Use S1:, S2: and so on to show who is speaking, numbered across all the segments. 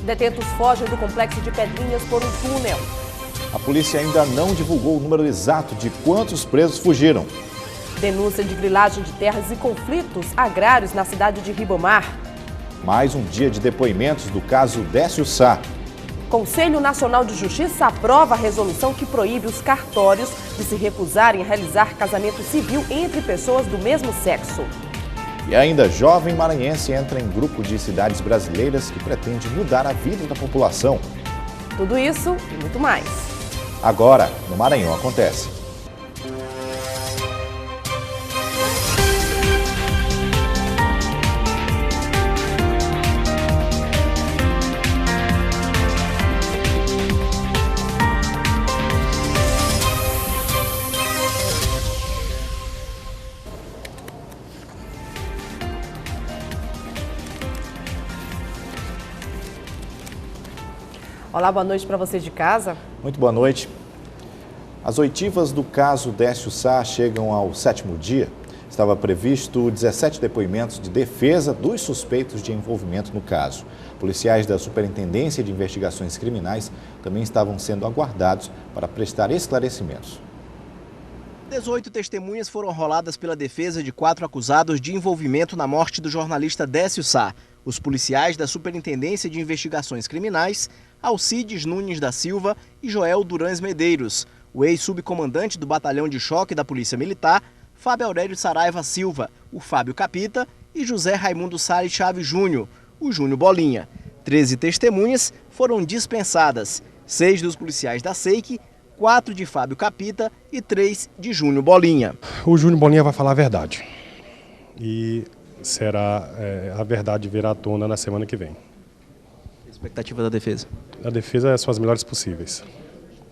S1: Detentos fogem do complexo de Pedrinhas por um túnel.
S2: A polícia ainda não divulgou o número exato de quantos presos fugiram.
S1: Denúncia de grilagem de terras e conflitos agrários na cidade de Ribamar.
S2: Mais um dia de depoimentos do caso Décio Sá.
S1: Conselho Nacional de Justiça aprova a resolução que proíbe os cartórios de se recusarem a realizar casamento civil entre pessoas do mesmo sexo.
S2: E ainda, jovem maranhense entra em grupo de cidades brasileiras que pretende mudar a vida da população.
S1: Tudo isso e muito mais.
S2: Agora, no Maranhão Acontece.
S1: Olá, boa noite para você de casa.
S2: Muito boa noite. As oitivas do caso Décio Sá chegam ao 7º dia. Estava previsto 17 depoimentos de defesa dos suspeitos de envolvimento no caso. Policiais da Superintendência de Investigações Criminais também estavam sendo aguardados para prestar esclarecimentos.
S3: 18 testemunhas foram roladas pela defesa de 4 acusados de envolvimento na morte do jornalista Décio Sá. Os policiais da Superintendência de Investigações Criminais, Alcides Nunes da Silva e Joel Durães Medeiros, o ex-subcomandante do Batalhão de Choque da Polícia Militar, Fábio Aurélio Saraiva Silva, o Fábio Capita e José Raimundo Salles Chaves Júnior, o Júnior Bolinha. 13 testemunhas foram dispensadas, 6 dos policiais da SEIC, 4 de Fábio Capita e 3 de Júnior Bolinha.
S4: O Júnior Bolinha vai falar a verdade e a verdade virá à tona na semana que vem.
S3: Expectativa da defesa?
S4: A defesa são as melhores possíveis.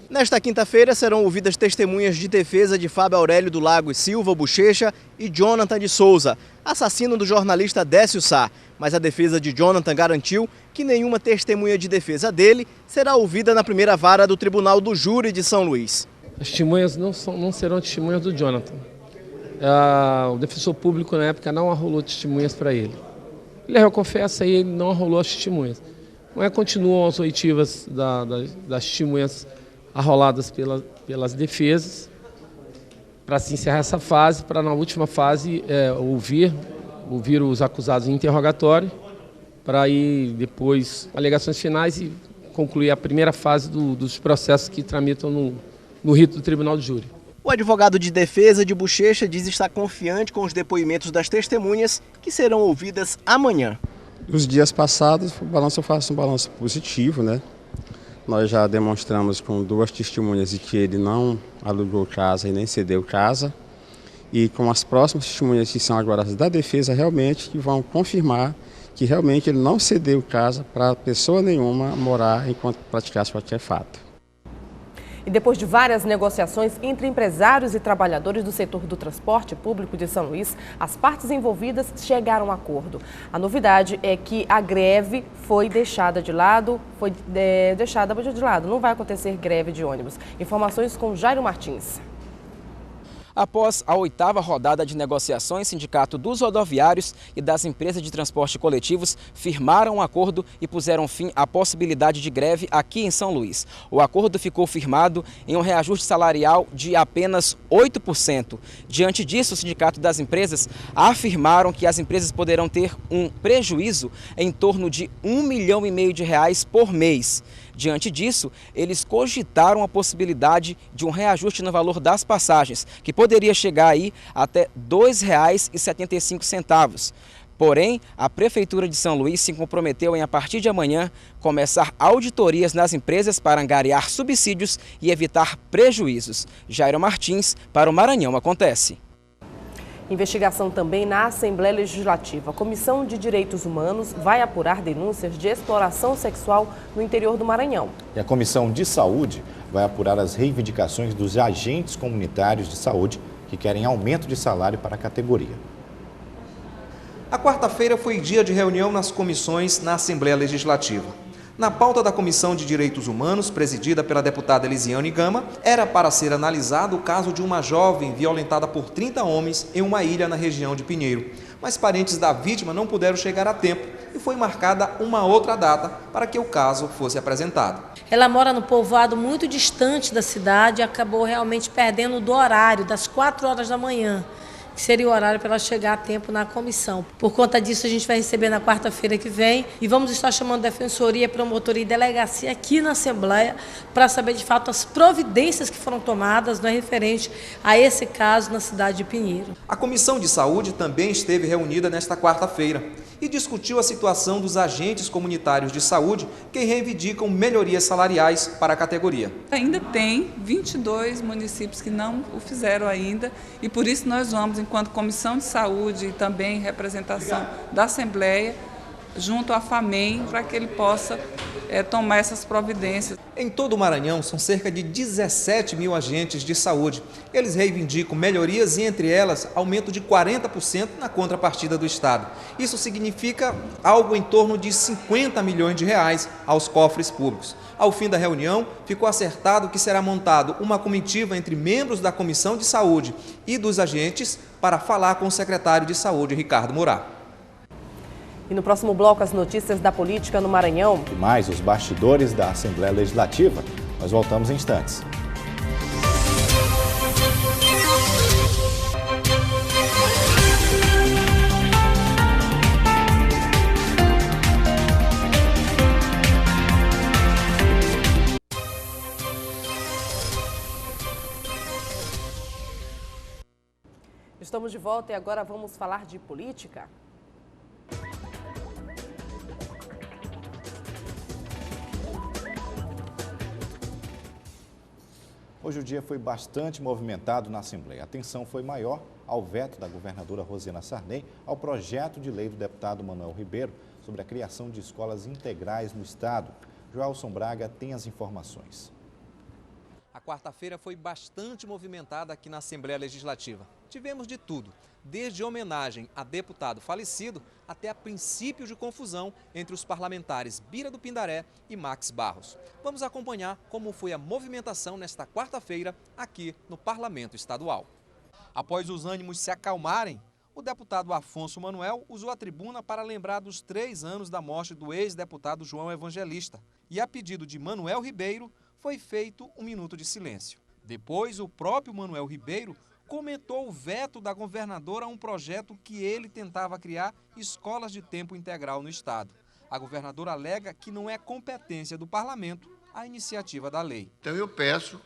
S3: Nesta quinta-feira serão ouvidas testemunhas de defesa de Fábio Aurélio do Lago Silva Bochecha e Jonathan de Souza, assassino do jornalista Décio Sá. Mas a defesa de Jonathan garantiu que nenhuma testemunha de defesa dele será ouvida na primeira vara do Tribunal do Júri de São Luís.
S5: As testemunhas não serão testemunhas do Jonathan. O defensor público na época não arrolou testemunhas para ele. Ele confessa e ele não arrolou as testemunhas. Mas continuam as oitivas das testemunhas arroladas pelas defesas para se encerrar essa fase, para na última fase ouvir os acusados em interrogatório, para ir depois alegações finais e concluir a primeira fase dos processos que tramitam no rito do Tribunal do Júri.
S3: O advogado de defesa de Bochecha diz estar confiante com os depoimentos das testemunhas que serão ouvidas amanhã.
S6: Nos dias passados, eu faço um balanço positivo, né? Nós já demonstramos com 2 testemunhas de que ele não alugou casa e nem cedeu casa. E com as próximas testemunhas que são agora da defesa, realmente, que vão confirmar que realmente ele não cedeu casa para pessoa nenhuma morar enquanto praticasse qualquer fato.
S1: E depois de várias negociações entre empresários e trabalhadores do setor do transporte público de São Luís, as partes envolvidas chegaram a acordo. A novidade é que a greve foi deixada de lado, não vai acontecer greve de ônibus. Informações com Jairo Martins.
S7: Após a 8ª rodada de negociações, Sindicato dos Rodoviários e das Empresas de Transporte Coletivos firmaram um acordo e puseram fim à possibilidade de greve aqui em São Luís. O acordo ficou firmado em um reajuste salarial de apenas 8%. Diante disso, o Sindicato das Empresas afirmaram que as empresas poderão ter um prejuízo em torno de R$1,5 milhão por mês. Diante disso, eles cogitaram a possibilidade de um reajuste no valor das passagens, que poderia chegar aí até R$ 2,75. Porém, a Prefeitura de São Luís se comprometeu em, a partir de amanhã, começar auditorias nas empresas para angariar subsídios e evitar prejuízos. Jairo Martins, para o Maranhão Acontece.
S1: Investigação também na Assembleia Legislativa. A Comissão de Direitos Humanos vai apurar denúncias de exploração sexual no interior do Maranhão.
S2: E a Comissão de Saúde vai apurar as reivindicações dos agentes comunitários de saúde que querem aumento de salário para a categoria.
S8: A quarta-feira foi dia de reunião nas comissões na Assembleia Legislativa. Na pauta da Comissão de Direitos Humanos, presidida pela deputada Elisiane Gama, era para ser analisado o caso de uma jovem violentada por 30 homens em uma ilha na região de Pinheiro. Mas parentes da vítima não puderam chegar a tempo. e foi marcada uma outra data para que o caso fosse apresentado.
S9: Ela mora no povoado muito distante da cidade e acabou realmente perdendo do horário, das 4 horas da manhã, que seria o horário para ela chegar a tempo na comissão. Por conta disso, a gente vai receber na quarta-feira que vem e vamos estar chamando Defensoria, Promotoria e Delegacia aqui na Assembleia para saber de fato as providências que foram tomadas referente a esse caso na cidade de Pinheiro.
S8: A Comissão de Saúde também esteve reunida nesta quarta-feira e discutiu a situação dos agentes comunitários de saúde que reivindicam melhorias salariais para a categoria.
S10: Ainda tem 22 municípios que não o fizeram ainda e por isso nós vamos, enquanto Comissão de Saúde e também representação da Assembleia, junto à FAMEM, para que ele possa tomar essas providências.
S8: Em todo o Maranhão, são cerca de 17 mil agentes de saúde. Eles reivindicam melhorias e, entre elas, aumento de 40% na contrapartida do Estado. Isso significa algo em torno de 50 milhões de reais aos cofres públicos. Ao fim da reunião, ficou acertado que será montado uma comitiva entre membros da Comissão de Saúde e dos agentes para falar com o secretário de Saúde, Ricardo Murat.
S1: E no próximo bloco, as notícias da política no Maranhão.
S2: E mais os bastidores da Assembleia Legislativa. Nós voltamos em instantes.
S1: Estamos de volta e agora vamos falar de política.
S2: Hoje o dia foi bastante movimentado na Assembleia. A atenção foi maior ao veto da governadora Rosiana Sarney ao projeto de lei do deputado Manuel Ribeiro sobre a criação de escolas integrais no Estado. Joelson Braga tem as informações.
S8: A quarta-feira foi bastante movimentada aqui na Assembleia Legislativa. Tivemos de tudo, desde homenagem a deputado falecido até a princípio de confusão entre os parlamentares Bira do Pindaré e Max Barros. Vamos acompanhar como foi a movimentação nesta quarta-feira aqui no Parlamento Estadual. Após os ânimos se acalmarem, o deputado Afonso Manuel usou a tribuna para lembrar dos 3 anos da morte do ex-deputado João Evangelista. E a pedido de Manuel Ribeiro, foi feito um minuto de silêncio. Depois, o próprio Manuel Ribeiro comentou o veto da governadora a um projeto que ele tentava criar escolas de tempo integral no Estado. A governadora alega que não é competência do parlamento a iniciativa da lei.
S11: Então eu peço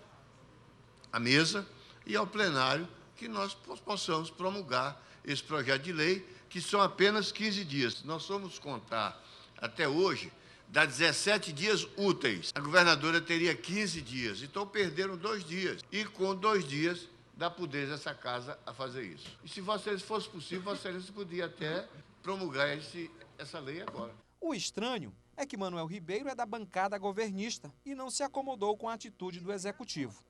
S11: à mesa e ao plenário que nós possamos promulgar esse projeto de lei, que são apenas 15 dias. Nós vamos contar até hoje, dá 17 dias úteis. A governadora teria 15 dias, então perderam 2 dias. E com 2 dias dá poder dessa casa a fazer isso. E se vocês fosse possível, vocês podiam até promulgar essa lei agora.
S8: O estranho é que Manuel Ribeiro é da bancada governista e não se acomodou com a atitude do executivo.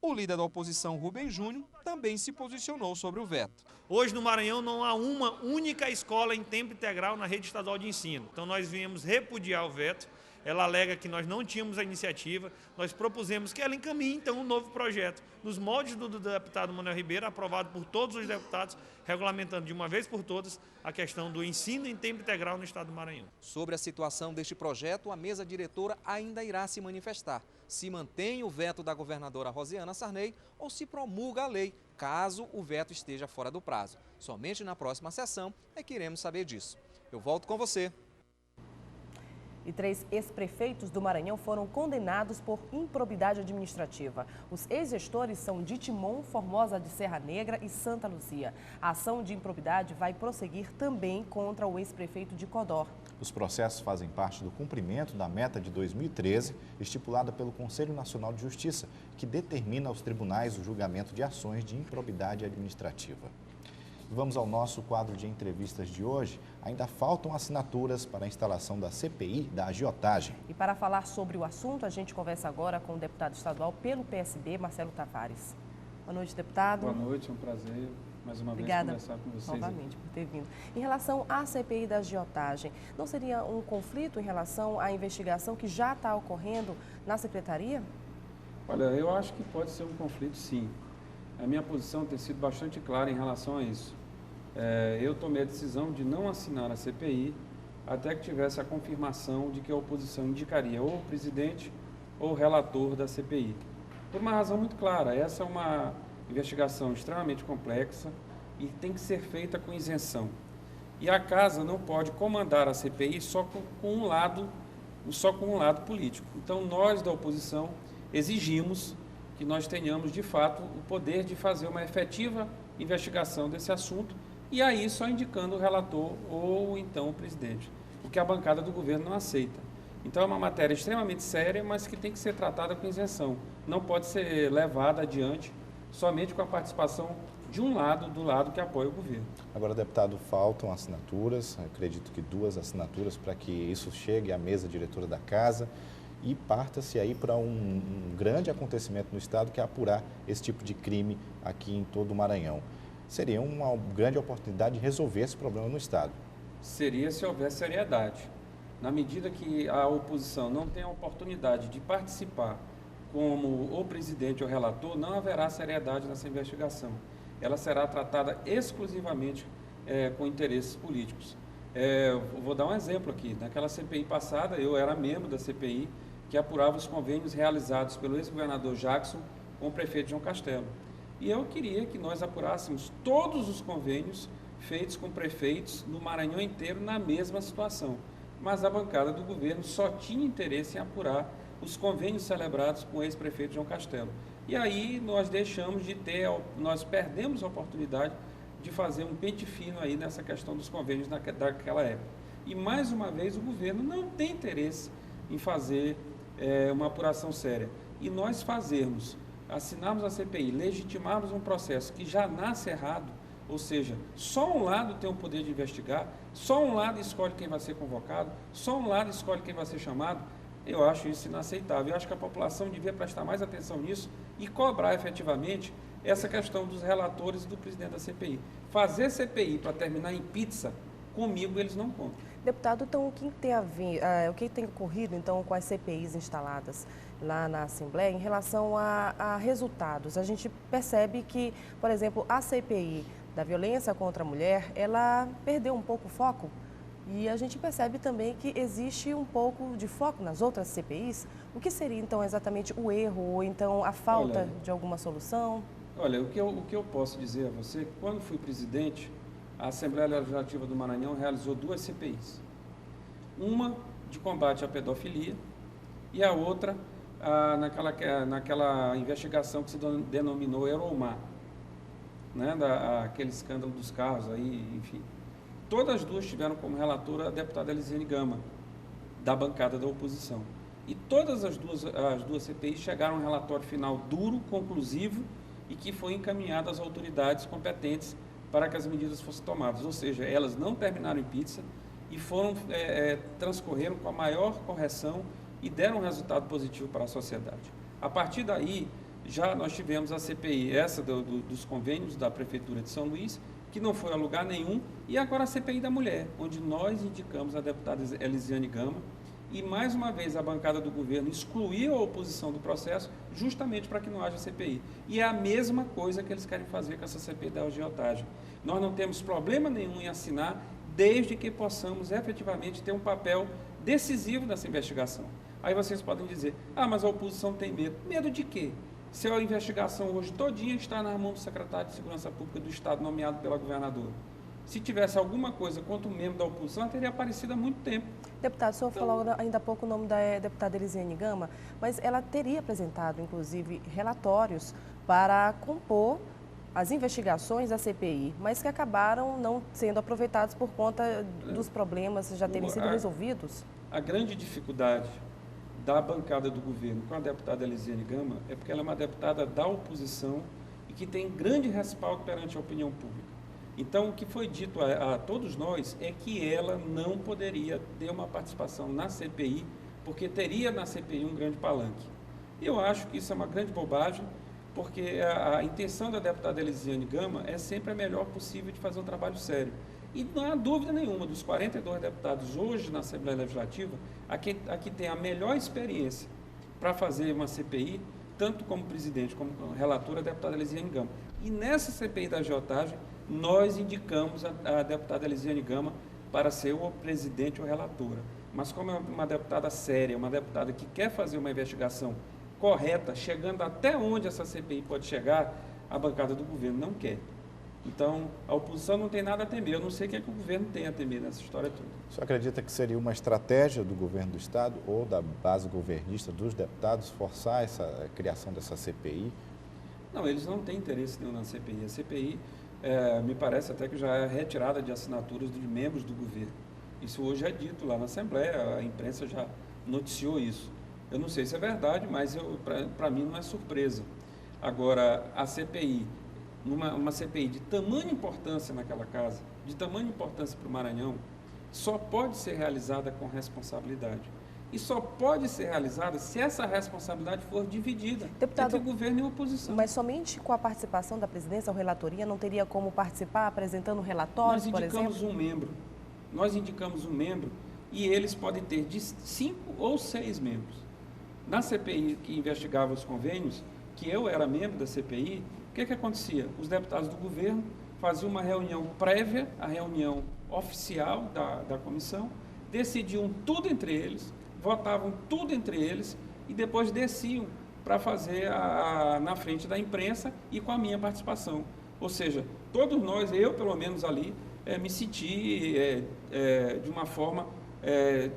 S8: O líder da oposição, Rubem Júnior, também se posicionou sobre o veto.
S12: Hoje no Maranhão não há uma única escola em tempo integral na rede estadual de ensino. Então nós viemos repudiar o veto. Ela alega que nós não tínhamos a iniciativa, nós propusemos que ela encaminhe então um novo projeto, nos moldes do deputado Manuel Ribeiro, aprovado por todos os deputados, regulamentando de uma vez por todas a questão do ensino em tempo integral no estado do Maranhão.
S8: Sobre a situação deste projeto, a mesa diretora ainda irá se manifestar, se mantém o veto da governadora Rosiana Sarney ou se promulga a lei, caso o veto esteja fora do prazo. Somente na próxima sessão é que iremos saber disso. Eu volto com você.
S1: E 3 ex-prefeitos do Maranhão foram condenados por improbidade administrativa. Os ex-gestores são de Timon, Formosa de Serra Negra e Santa Luzia. A ação de improbidade vai prosseguir também contra o ex-prefeito de Codó.
S2: Os processos fazem parte do cumprimento da meta de 2013, estipulada pelo Conselho Nacional de Justiça, que determina aos tribunais o julgamento de ações de improbidade administrativa. Vamos ao nosso quadro de entrevistas de hoje. Ainda faltam assinaturas para a instalação da CPI da agiotagem.
S1: E para falar sobre o assunto, a gente conversa agora com o deputado estadual pelo PSB, Marcelo Tavares. Boa noite, deputado.
S13: Boa noite, é um prazer mais uma vez conversar com vocês.
S1: Novamente por ter vindo. Em relação à CPI da agiotagem, não seria um conflito em relação à investigação que já está ocorrendo na secretaria?
S13: Olha, eu acho que pode ser um conflito, sim. A minha posição tem sido bastante clara em relação a isso. Eu tomei a decisão de não assinar a CPI até que tivesse a confirmação de que a oposição indicaria ou o presidente ou o relator da CPI. Por uma razão muito clara, essa é uma investigação extremamente complexa e tem que ser feita com isenção. E a Casa não pode comandar a CPI só com um lado político. Então, nós da oposição exigimos que nós tenhamos, de fato, o poder de fazer uma efetiva investigação desse assunto e aí só indicando o relator ou então o presidente, o que a bancada do governo não aceita. Então, é uma matéria extremamente séria, mas que tem que ser tratada com isenção. Não pode ser levada adiante somente com a participação de um lado, do lado que apoia o governo.
S2: Agora, deputado, faltam assinaturas, acredito que 2 assinaturas para que isso chegue à mesa diretora da Casa e parta-se aí para um grande acontecimento no Estado, que é apurar esse tipo de crime aqui em todo o Maranhão. Seria uma grande oportunidade de resolver esse problema no Estado.
S13: Seria se houvesse seriedade. Na medida que a oposição não tem a oportunidade de participar como o presidente ou relator, não haverá seriedade nessa investigação. Ela será tratada exclusivamente com interesses políticos. Vou dar um exemplo aqui. Naquela CPI passada, eu era membro da CPI que apurava os convênios realizados pelo ex-governador Jackson com o prefeito João Castelo. E eu queria que nós apurássemos todos os convênios feitos com prefeitos no Maranhão inteiro na mesma situação. Mas a bancada do governo só tinha interesse em apurar os convênios celebrados com o ex-prefeito João Castelo. E aí nós nós perdemos a oportunidade de fazer um pente fino aí nessa questão dos convênios daquela época. E mais uma vez o governo não tem interesse em fazer uma apuração séria. E nós assinarmos a CPI, legitimarmos um processo que já nasce errado, ou seja, só um lado tem o poder de investigar, só um lado escolhe quem vai ser convocado, só um lado escolhe quem vai ser chamado, eu acho isso inaceitável. Eu acho que a população devia prestar mais atenção nisso e cobrar efetivamente essa questão dos relatores e do presidente da CPI. Fazer CPI para terminar em pizza, comigo eles não contam.
S1: Deputado, então o que tem ocorrido então com as CPIs instaladas lá na Assembleia em relação a resultados? A gente percebe que, por exemplo, a CPI da violência contra a mulher, ela perdeu um pouco o foco. E a gente percebe também que existe um pouco de foco nas outras CPIs. O que seria, então, exatamente o erro ou, então, a falta de alguma solução?
S13: Olha, o que eu posso dizer a você, quando fui presidente, a Assembleia Legislativa do Maranhão realizou 2 CPIs. Uma de combate à pedofilia e a outra naquela investigação que se denominou Euromar, né, aquele escândalo dos carros aí, enfim. Todas as 2 tiveram como relatora a deputada Elisiane Gama, da bancada da oposição. E todas as duas CPIs chegaram a um relatório final duro, conclusivo e que foi encaminhado às autoridades competentes para que as medidas fossem tomadas. Ou seja, elas não terminaram em pizza e transcorreram com a maior correção e deram um resultado positivo para a sociedade. A partir daí, já nós tivemos a CPI, essa dos convênios da Prefeitura de São Luís, que não foi a lugar nenhum, e agora a CPI da mulher, onde nós indicamos a deputada Elisiane Gama, e mais uma vez a bancada do governo excluiu a oposição do processo, justamente para que não haja CPI. E é a mesma coisa que eles querem fazer com essa CPI da agiotagem. Nós não temos problema nenhum em assinar, desde que possamos efetivamente ter um papel decisivo nessa investigação. Aí vocês podem dizer, mas a oposição tem medo. Medo de quê? Se a investigação hoje todinha está na mão do secretário de Segurança Pública do Estado, nomeado pela governadora. Se tivesse alguma coisa contra um membro da oposição, ela teria aparecido há muito tempo.
S1: Deputado, o senhor falou ainda há pouco o nome da deputada Elisiane Gama, mas ela teria apresentado, inclusive, relatórios para compor as investigações da CPI, mas que acabaram não sendo aproveitados por conta dos problemas já terem sido resolvidos?
S13: A grande dificuldade da bancada do governo com a deputada Elisiane Gama é porque ela é uma deputada da oposição e que tem grande respaldo perante a opinião pública. Então, o que foi dito a todos nós é que ela não poderia ter uma participação na CPI, porque teria na CPI um grande palanque. Eu acho que isso é uma grande bobagem, porque a intenção da deputada Elisiane Gama é sempre a melhor possível de fazer um trabalho sério. E não há dúvida nenhuma, dos 42 deputados hoje na Assembleia Legislativa, a que tem a melhor experiência para fazer uma CPI, tanto como presidente como relatora, a deputada Elisiane Gama. E nessa CPI da agiotagem, nós indicamos a deputada Elisiane Gama para ser o presidente ou relatora. Mas como é uma deputada séria, uma deputada que quer fazer uma investigação correta, chegando até onde essa CPI pode chegar, a bancada do governo não quer. Então, a oposição não tem nada a temer. Eu não sei o que é que o governo tem a temer nessa história toda.
S2: O senhor acredita que seria uma estratégia do governo do Estado ou da base governista dos deputados forçar a criação dessa CPI?
S13: Não, eles não têm interesse nenhum na CPI. A CPI, me parece até que já é retirada de assinaturas dos membros do governo. Isso hoje é dito lá na Assembleia, a imprensa já noticiou isso. Eu não sei se é verdade, mas para mim não é surpresa. Agora, a CPI, uma CPI de tamanha importância naquela casa, de tamanha importância para o Maranhão, só pode ser realizada com responsabilidade. E só pode ser realizada se essa responsabilidade for dividida entre o governo e a oposição.
S1: Mas somente com a participação da presidência ou relatoria não teria como participar apresentando relatórios, por exemplo?
S13: Nós indicamos um membro e eles podem ter de 5 ou 6 membros. Na CPI que investigava os convênios, que eu era membro da CPI, o que acontecia? Os deputados do governo faziam uma reunião prévia, a reunião oficial da comissão, decidiam tudo entre eles, votavam tudo entre eles e depois desciam para fazer na frente da imprensa e com a minha participação. Ou seja, todos nós, eu pelo menos ali, me senti de uma forma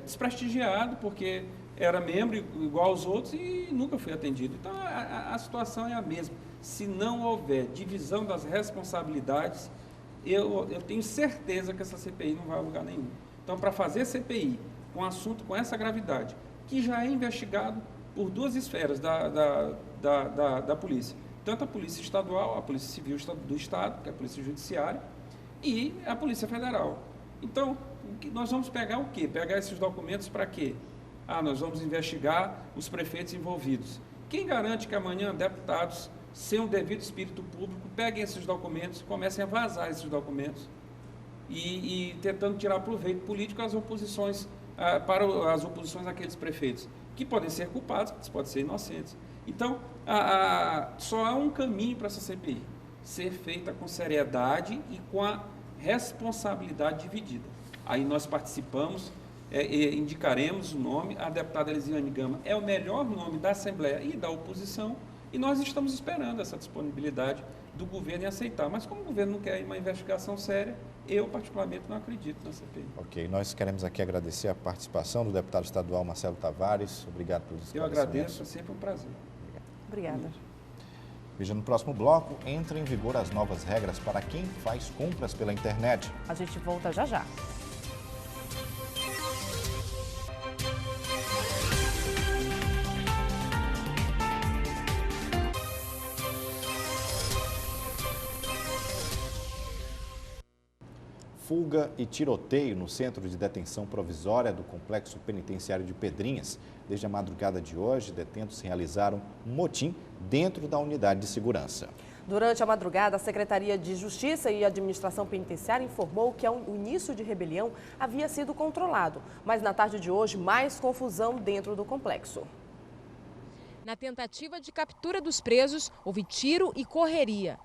S13: desprestigiado, porque era membro igual aos outros e nunca fui atendido. Então, a situação é a mesma. Se não houver divisão das responsabilidades, eu tenho certeza que essa CPI não vai a lugar nenhum. Então, para fazer CPI com um assunto com essa gravidade, que já é investigado por duas esferas da polícia, tanto a Polícia Estadual, a Polícia Civil do Estado, que é a Polícia Judiciária, e a Polícia Federal. Então, nós vamos pegar o quê? Pegar esses documentos para quê? Nós vamos investigar os prefeitos envolvidos. Quem garante que amanhã deputados, sem o devido espírito público, peguem esses documentos, comecem a vazar esses documentos e tentando tirar proveito político às oposições, para as oposições àqueles prefeitos, que podem ser culpados, que podem ser inocentes. Então, só há um caminho para essa CPI, ser feita com seriedade e com a responsabilidade dividida. Aí nós participamos, indicaremos o nome, a deputada Elisiane Gama é o melhor nome da Assembleia e da oposição, e nós estamos esperando essa disponibilidade do governo em aceitar. Mas como o governo não quer uma investigação séria, eu particularmente não acredito na CPI.
S2: Ok, nós queremos aqui agradecer a participação do deputado estadual Marcelo Tavares. Obrigado pelos esclarecimentos.
S13: Eu agradeço, é sempre um prazer.
S1: Obrigada.
S2: Veja, no próximo bloco, entra em vigor as novas regras para quem faz compras pela internet.
S1: A gente volta já já.
S2: Fuga e tiroteio no centro de detenção provisória do Complexo Penitenciário de Pedrinhas. Desde a madrugada de hoje, detentos realizaram um motim dentro da unidade de segurança.
S1: Durante a madrugada, a Secretaria de Justiça e Administração Penitenciária informou que o início de rebelião havia sido controlado. Mas na tarde de hoje, mais confusão dentro do complexo.
S14: Na tentativa de captura dos presos, houve tiro e correria.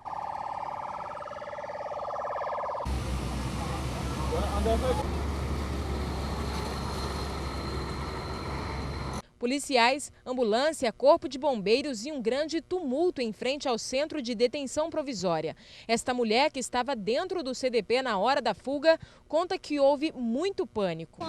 S14: Policiais, ambulância, corpo de bombeiros e um grande tumulto em frente ao centro de detenção provisória. Esta mulher, que estava dentro do CDP na hora da fuga, conta que houve muito pânico.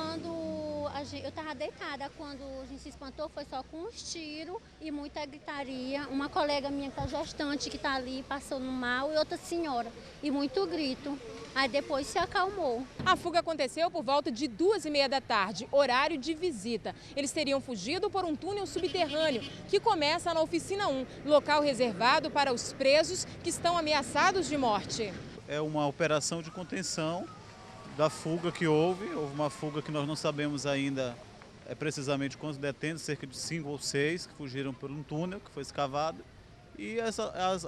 S15: Eu estava deitada, quando a gente se espantou foi só com uns tiros e muita gritaria. Uma colega minha que está gestante, que está ali, passando mal, e outra senhora, e muito grito. Aí depois se acalmou.
S14: A fuga aconteceu por volta de 2h30 da tarde, horário de visita. Eles teriam fugido por um túnel subterrâneo que começa na Oficina 1, local reservado para os presos que estão ameaçados de morte.
S16: É uma operação de contenção da fuga que houve uma fuga que nós não sabemos ainda precisamente quantos detentos, cerca de 5 ou 6 que fugiram por um túnel que foi escavado. E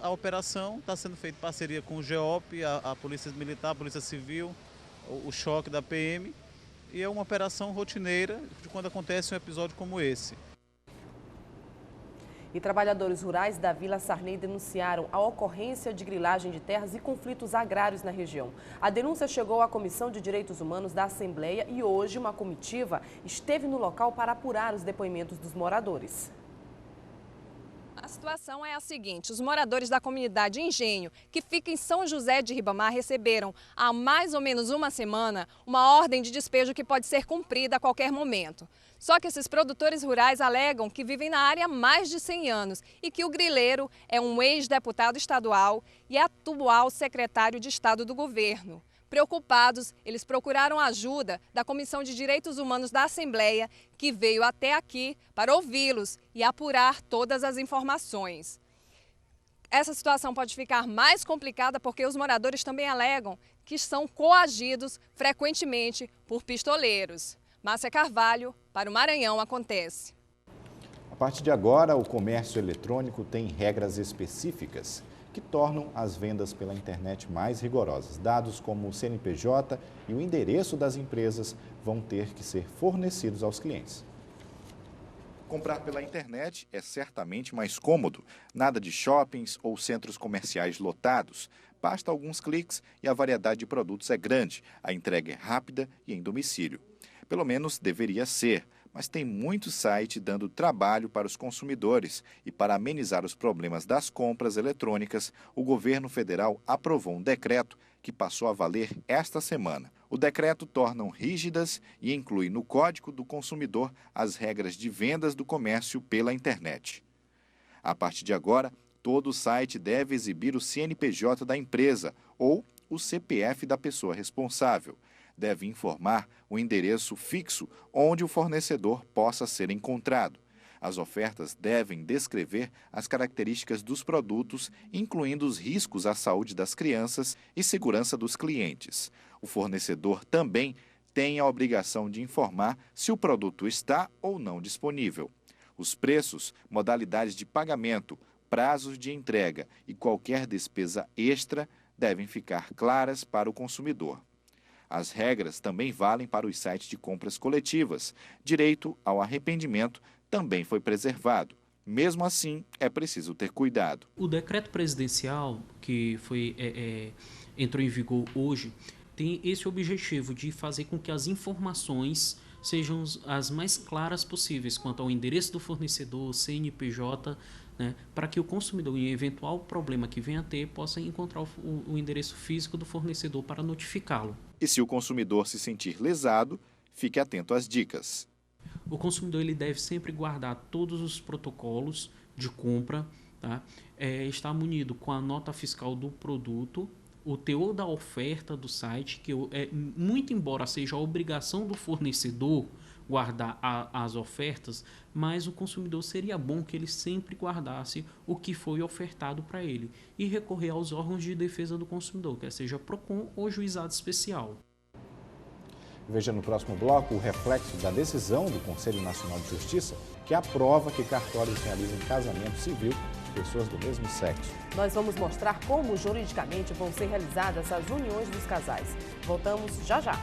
S16: a operação está sendo feita em parceria com o GEOP, a Polícia Militar, a Polícia Civil, o choque da PM. E é uma operação rotineira de quando acontece um episódio como esse.
S1: E trabalhadores rurais da Vila Sarney denunciaram a ocorrência de grilagem de terras e conflitos agrários na região. A denúncia chegou à Comissão de Direitos Humanos da Assembleia e hoje uma comitiva esteve no local para apurar os depoimentos dos moradores.
S14: A situação é a seguinte: os moradores da comunidade Engenho, que fica em São José de Ribamar, receberam há mais ou menos uma semana uma ordem de despejo que pode ser cumprida a qualquer momento. Só que esses produtores rurais alegam que vivem na área há mais de 100 anos e que o grileiro é um ex-deputado estadual e atual secretário de Estado do governo. Preocupados, eles procuraram ajuda da Comissão de Direitos Humanos da Assembleia, que veio até aqui para ouvi-los e apurar todas as informações. Essa situação pode ficar mais complicada porque os moradores também alegam que são coagidos frequentemente por pistoleiros. Márcia Carvalho, para o Maranhão Acontece.
S2: A partir de agora, o comércio eletrônico tem regras específicas que tornam as vendas pela internet mais rigorosas. Dados como o CNPJ e o endereço das empresas vão ter que ser fornecidos aos clientes. Comprar pela internet é certamente mais cômodo. Nada de shoppings ou centros comerciais lotados. Basta alguns cliques e a variedade de produtos é grande. A entrega é rápida e em domicílio. Pelo menos deveria ser. Mas tem muito site dando trabalho para os consumidores e para amenizar os problemas das compras eletrônicas, o governo federal aprovou um decreto que passou a valer esta semana. O decreto torna rígidas e inclui no Código do Consumidor as regras de vendas do comércio pela internet. A partir de agora, todo site deve exibir o CNPJ da empresa ou o CPF da pessoa responsável. Deve informar o endereço fixo onde o fornecedor possa ser encontrado. As ofertas devem descrever as características dos produtos, incluindo os riscos à saúde das crianças e segurança dos clientes. O fornecedor também tem a obrigação de informar se o produto está ou não disponível. Os preços, modalidades de pagamento, prazos de entrega e qualquer despesa extra devem ficar claras para o consumidor. As regras também valem para os sites de compras coletivas. Direito ao arrependimento também foi preservado. Mesmo assim, é preciso ter cuidado.
S17: O decreto presidencial que entrou em vigor hoje tem esse objetivo de fazer com que as informações sejam as mais claras possíveis quanto ao endereço do fornecedor, CNPJ, para que o consumidor, em eventual problema que venha a ter, possa encontrar o endereço físico do fornecedor para notificá-lo.
S2: E se o consumidor se sentir lesado, fique atento às dicas.
S17: O consumidor ele deve sempre guardar todos os protocolos de compra, tá? Estar munido com a nota fiscal do produto, o teor da oferta do site, que muito embora seja a obrigação do fornecedor guardar as ofertas, mas o consumidor seria bom que ele sempre guardasse o que foi ofertado para ele e recorrer aos órgãos de defesa do consumidor, quer seja PROCON ou Juizado Especial.
S2: Veja no próximo bloco o reflexo da decisão do Conselho Nacional de Justiça, que aprova que cartórios realizem casamento civil de pessoas do mesmo sexo.
S1: Nós vamos mostrar como juridicamente vão ser realizadas as uniões dos casais. Voltamos já já.